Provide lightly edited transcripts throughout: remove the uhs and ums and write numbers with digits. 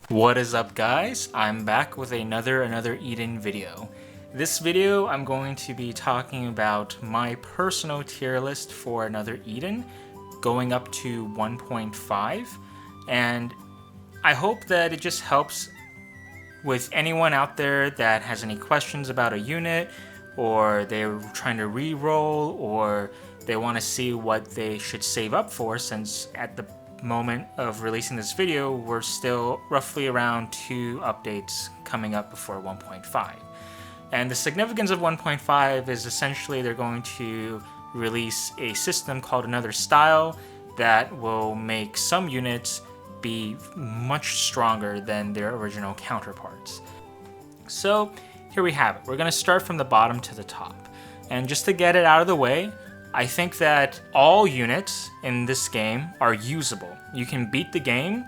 What is up, guys? I'm back with another Eden video. This video I'm going to be talking about my personal tier list for Another Eden going up to 1.5, and I hope that it just helps with anyone out there that has any questions about a unit, or they're trying to re-roll, or they want to see what they should save up for, since at the moment of releasing this video we're still roughly around 2 updates coming up before 1.5. And the significance of 1.5 is essentially they're going to release a system called Another Style that will make some units be much stronger than their original counterparts. So here we have it. We're going to start from the bottom to the top. And just to get it out of the way, I think that all units in this game are usable. You can beat the game,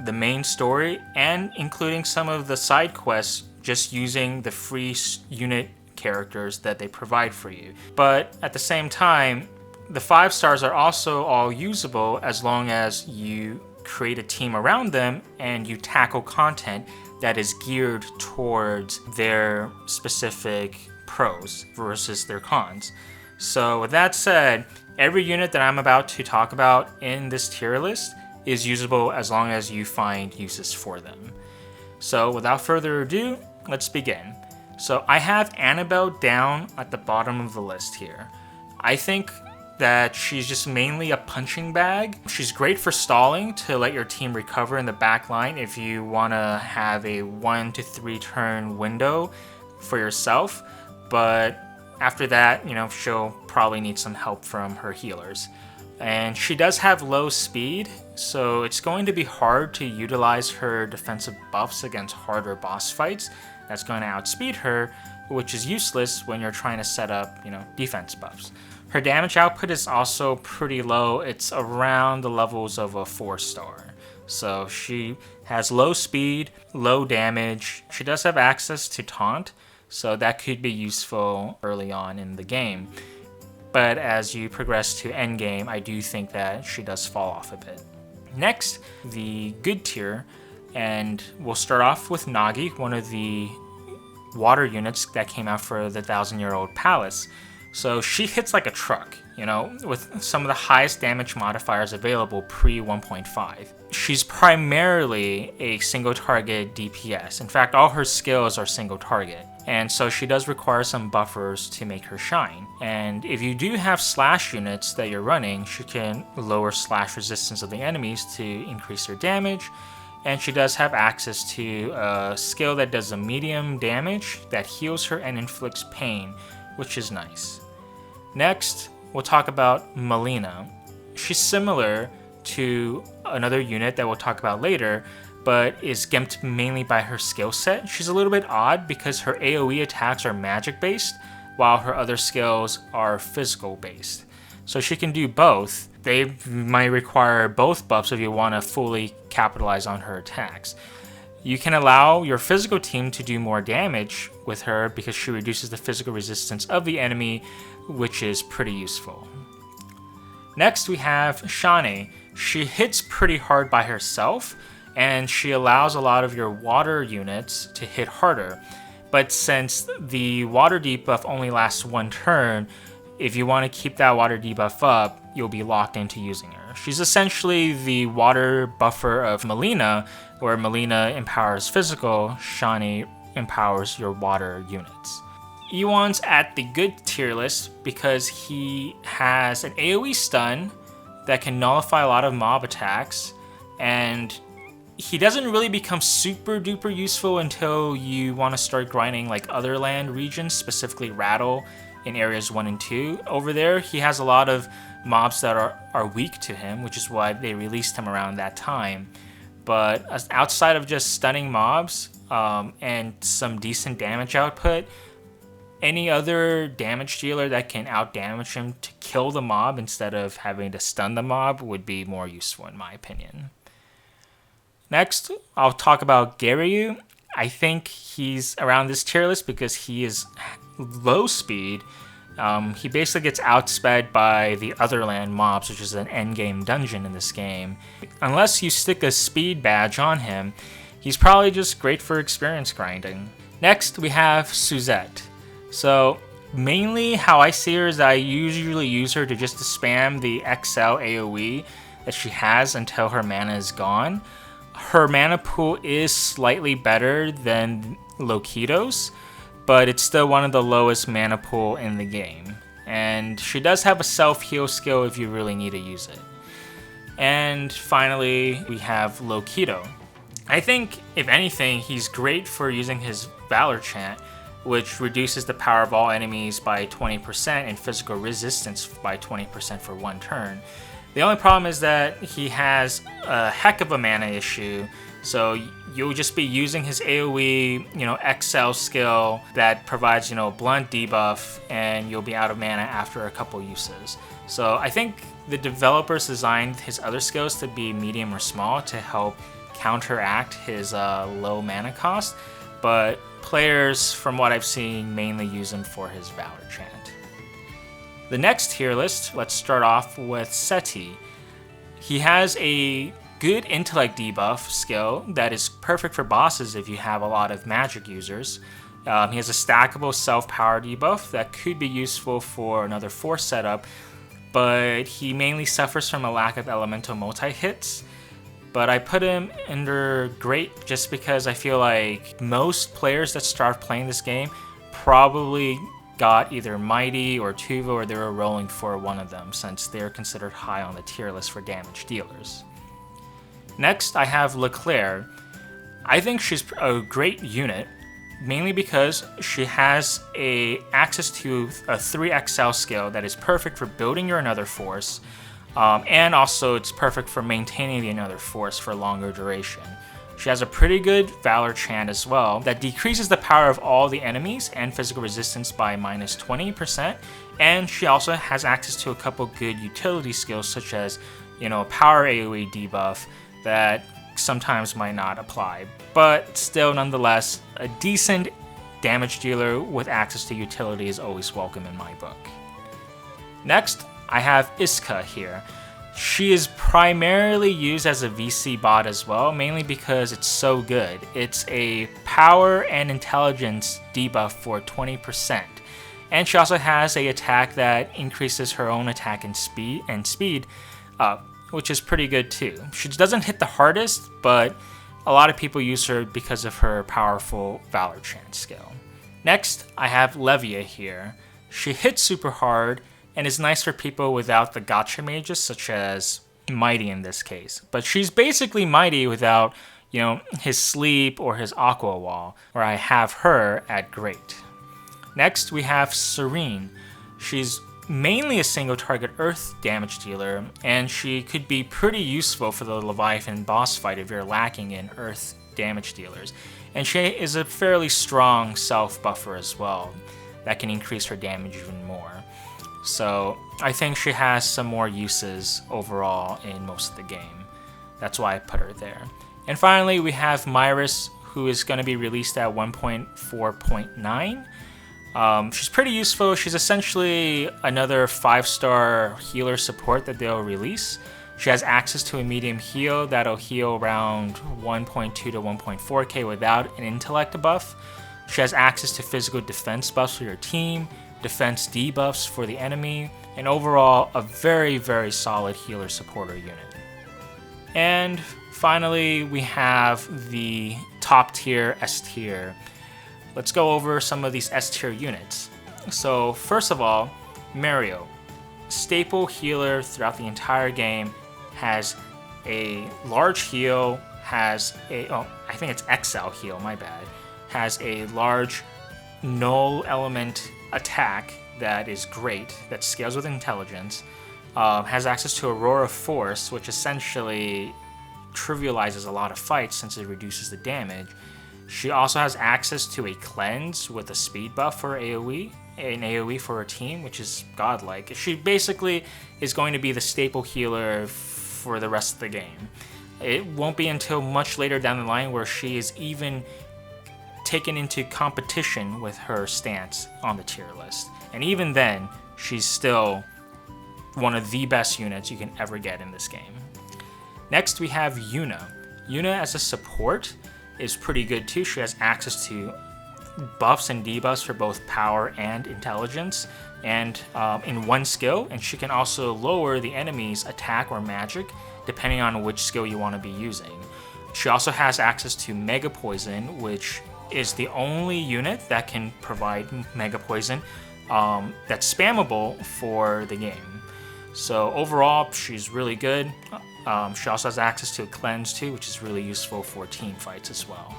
the main story, and including some of the side quests just using the free unit characters that they provide for you. But at the same time, the 5 stars are also all usable as long as you create a team around them and you tackle content that is geared towards their specific pros versus their cons. So with that said, every unit that I'm about to talk about in this tier list is usable as long as you find uses for them. So without further ado, let's begin. So I have Annabelle down at the bottom of the list here. I think that she's just mainly a punching bag. She's great for stalling to let your team recover in the back line if you want to have a 1 to 3 turn window for yourself, but after that, she'll probably need some help from her healers. And she does have low speed, so it's going to be hard to utilize her defensive buffs against harder boss fights. That's going to outspeed her, which is useless when you're trying to set up, defense buffs. Her damage output is also pretty low. It's around the levels of a 4-star. So she has low speed, low damage. She does have access to taunt, so that could be useful early on in the game. But as you progress to endgame, I do think that she does fall off a bit. Next, the good tier, and we'll start off with Nagi, one of the water units that came out for the 1,000-year-old palace. So she hits like a truck, with some of the highest damage modifiers available pre 1.5. She's primarily a single target DPS. In fact, all her skills are single target. And so she does require some buffers to make her shine. And if you do have slash units that you're running, she can lower slash resistance of the enemies to increase their damage. And she does have access to a skill that does a medium damage that heals her and inflicts pain, which is nice. Next, we'll talk about Melina. She's similar to another unit that we'll talk about later, but is gimped mainly by her skill set. She's a little bit odd because her AoE attacks are magic based, while her other skills are physical based. So she can do both. They might require both buffs if you want to fully capitalize on her attacks. You can allow your physical team to do more damage with her because she reduces the physical resistance of the enemy, which is pretty useful. Next, we have Shane. She hits pretty hard by herself, and she allows a lot of your water units to hit harder. But since the water debuff only lasts 1 turn, if you want to keep that water debuff up, you'll be locked into using her. She's essentially the water buffer of Melina, where Melina empowers physical, Shani empowers your water units. Ewan's at the good tier list because he has an AoE stun that can nullify a lot of mob attacks, and he doesn't really become super duper useful until you want to start grinding like other land regions, specifically Rattle in areas 1 and 2. Over there, he has a lot of mobs that are weak to him, which is why they released him around that time. But outside of just stunning mobs and some decent damage output, any other damage dealer that can outdamage him to kill the mob instead of having to stun the mob would be more useful in my opinion. Next, I'll talk about Garyu. I think he's around this tier list because he is low speed. He basically gets outsped by the Otherland mobs, which is an endgame dungeon in this game. Unless you stick a speed badge on him, he's probably just great for experience grinding. Next, we have Suzette. So mainly how I see her is I usually use her to just to spam the XL AoE that she has until her mana is gone. Her mana pool is slightly better than Loquito's, but it's still one of the lowest mana pool in the game. And she does have a self-heal skill if you really need to use it. And finally, we have Loquito. I think, if anything, he's great for using his Valor Chant, which reduces the power of all enemies by 20% and physical resistance by 20% for one turn. The only problem is that he has a heck of a mana issue, so you'll just be using his AoE, XL skill that provides, blunt debuff, and you'll be out of mana after a couple uses. So I think the developers designed his other skills to be medium or small to help counteract his low mana cost, but players, from what I've seen, mainly use him for his Valor Chant. The next tier list, let's start off with Seti. He has a good intellect debuff skill that is perfect for bosses if you have a lot of magic users. He has a stackable self-power debuff that could be useful for another force setup, but he mainly suffers from a lack of elemental multi-hits. But I put him under great just because I feel like most players that start playing this game probably got either Mighty or Tuva, or they were rolling for one of them since they're considered high on the tier list for damage dealers. Next, I have Leclerc. I think she's a great unit, mainly because she has access to a 3XL skill that is perfect for building your Another Force, and also it's perfect for maintaining the Another Force for longer duration. She has a pretty good Valor Chant as well that decreases the power of all the enemies and physical resistance by minus 20%, and she also has access to a couple good utility skills such as, a power AoE debuff that sometimes might not apply, but still nonetheless, a decent damage dealer with access to utility is always welcome in my book. Next, I have Iska here. She is primarily used as a VC bot as well, mainly because it's so good. It's a power and intelligence debuff for 20%. And she also has an attack that increases her own attack and speed up, which is pretty good too. She doesn't hit the hardest, but a lot of people use her because of her powerful Valor Chant skill. Next, I have Levia here. She hits super hard and is nice for people without the gotcha mages, such as Mighty in this case. But she's basically Mighty without, his sleep or his aqua wall, where I have her at great. Next, we have Serene. She's mainly a single target earth damage dealer, and she could be pretty useful for the Leviathan boss fight if you're lacking in earth damage dealers. And she is a fairly strong self buffer as well that can increase her damage even more. So I think she has some more uses overall in most of the game. That's why I put her there. And finally, we have Myris, who is going to be released at 1.4.9. She's pretty useful. She's essentially another 5-star healer support that they'll release. She has access to a medium heal that'll heal around 1.2 to 1.4k without an intellect buff. She has access to physical defense buffs for your team, defense debuffs for the enemy, and overall a very, very solid healer supporter unit. And finally, we have the top tier S tier. Let's go over some of these S tier units. So first of all, Mario, staple healer throughout the entire game, has a large heal, I think it's XL heal, my bad, has a large null element attack that is great, that scales with intelligence, has access to Aurora Force, which essentially trivializes a lot of fights since it reduces the damage. She also has access to a cleanse with a speed buff for AoE, an AoE for her team, which is godlike. She basically is going to be the staple healer for the rest of the game. It won't be until much later down the line where she is even taken into competition with her stance on the tier list. And even then, she's still one of the best units you can ever get in this game. Next, we have Yuna. Yuna as a support is pretty good too. She has access to buffs and debuffs for both power and intelligence, and in one skill, and she can also lower the enemy's attack or magic depending on which skill you want to be using. She also has access to Mega Poison, which is the only unit that can provide Mega Poison that's spammable for the game. So overall, she's really good. She also has access to a Cleanse too, which is really useful for team fights as well.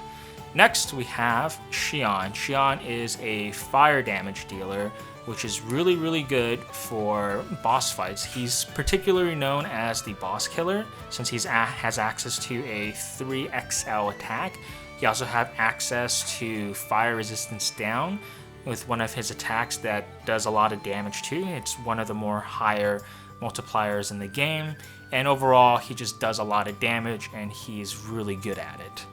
Next, we have Xion. Xion is a fire damage dealer, which is really good for boss fights. He's particularly known as the boss killer since he has access to a 3XL attack. He also has access to fire resistance down with one of his attacks that does a lot of damage too. It's one of the more higher multipliers in the game, and overall he just does a lot of damage and he's really good at it.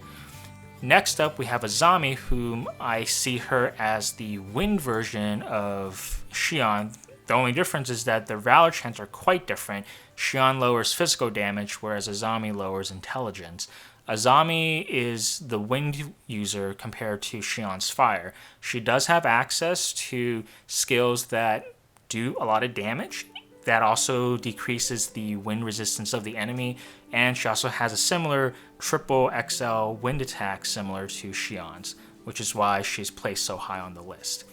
Next up, we have Azami, whom I see her as the wind version of Xion. The only difference is that the Valor chants are quite different. Xion lowers physical damage, whereas Azami lowers intelligence. Azami is the wind user compared to Xion's fire. She does have access to skills that do a lot of damage. That also decreases the wind resistance of the enemy, and she also has a similar triple XL wind attack similar to Xion's, which is why she's placed so high on the list.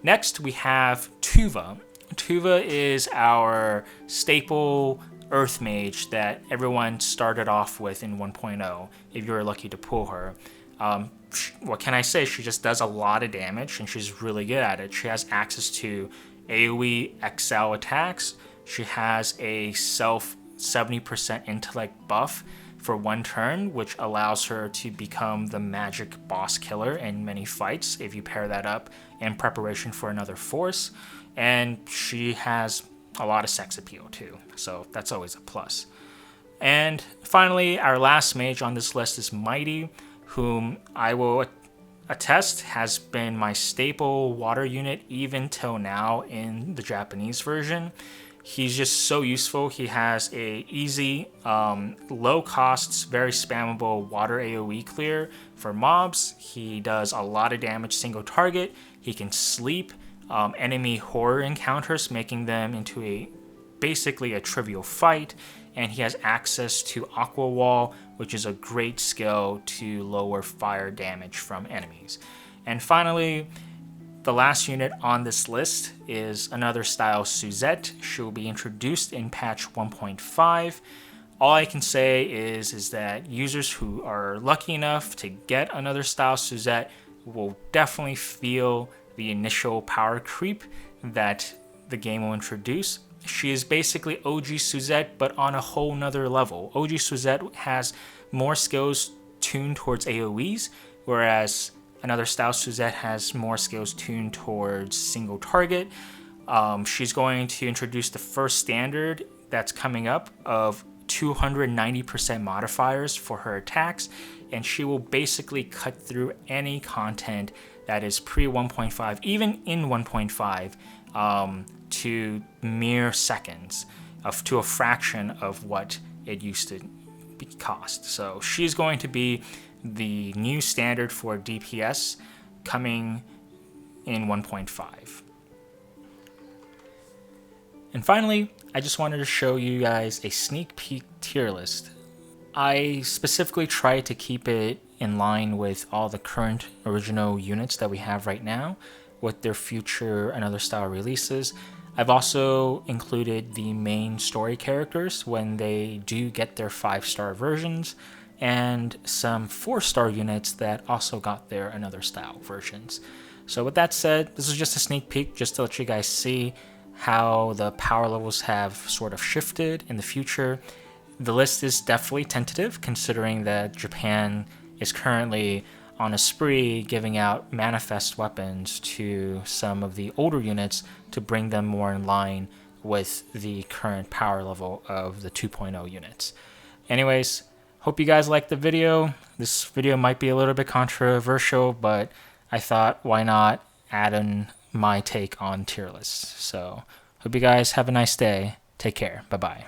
Next, we have Tuva. Tuva is our staple Earth Mage that everyone started off with in 1.0, if you were lucky to pull her. What can I say? She just does a lot of damage, and she's really good at it. She has access to AoE XL attacks. She has a self 70% intellect buff for one turn, which allows her to become the magic boss killer in many fights if you pair that up in preparation for another force. And she has a lot of sex appeal too, so that's always a plus. And finally, our last mage on this list is Mighty, whom I will attest has been my staple water unit even till now in the Japanese version. He's just so useful. He has a easy, low costs, very spammable water AoE clear for mobs. He does a lot of damage single target. He can sleep enemy horror encounters, making them into basically a trivial fight. And he has access to Aqua Wall, which is a great skill to lower fire damage from enemies. And finally, the last unit on this list is another style Suzette. She will be introduced in patch 1.5. All I can say is that users who are lucky enough to get another style Suzette will definitely feel the initial power creep that the game will introduce. She is basically OG Suzette, but on a whole nother level. OG Suzette has more skills tuned towards AoEs, whereas another style Suzette has more skills tuned towards single target. She's going to introduce the first standard that's coming up of 290% modifiers for her attacks, and she will basically cut through any content that is pre 1.5, even in 1.5, to mere seconds, to a fraction of what it used to cost. So she's going to be the new standard for DPS coming in 1.5. And finally, I just wanted to show you guys a sneak peek tier list. I specifically tried to keep it in line with all the current original units that we have right now with their future Another Style releases. I've also included the main story characters when they do get their 5-star versions, and some 4-star units that also got their Another Style versions. So with that said, this is just a sneak peek just to let you guys see how the power levels have sort of shifted in the future. The list is definitely tentative, considering that Japan is currently on a spree giving out manifest weapons to some of the older units to bring them more in line with the current power level of the 2.0 units. Anyways, hope you guys liked the video. This video might be a little bit controversial, but I thought, why not add in my take on tier lists? So, hope you guys have a nice day. Take care. Bye-bye.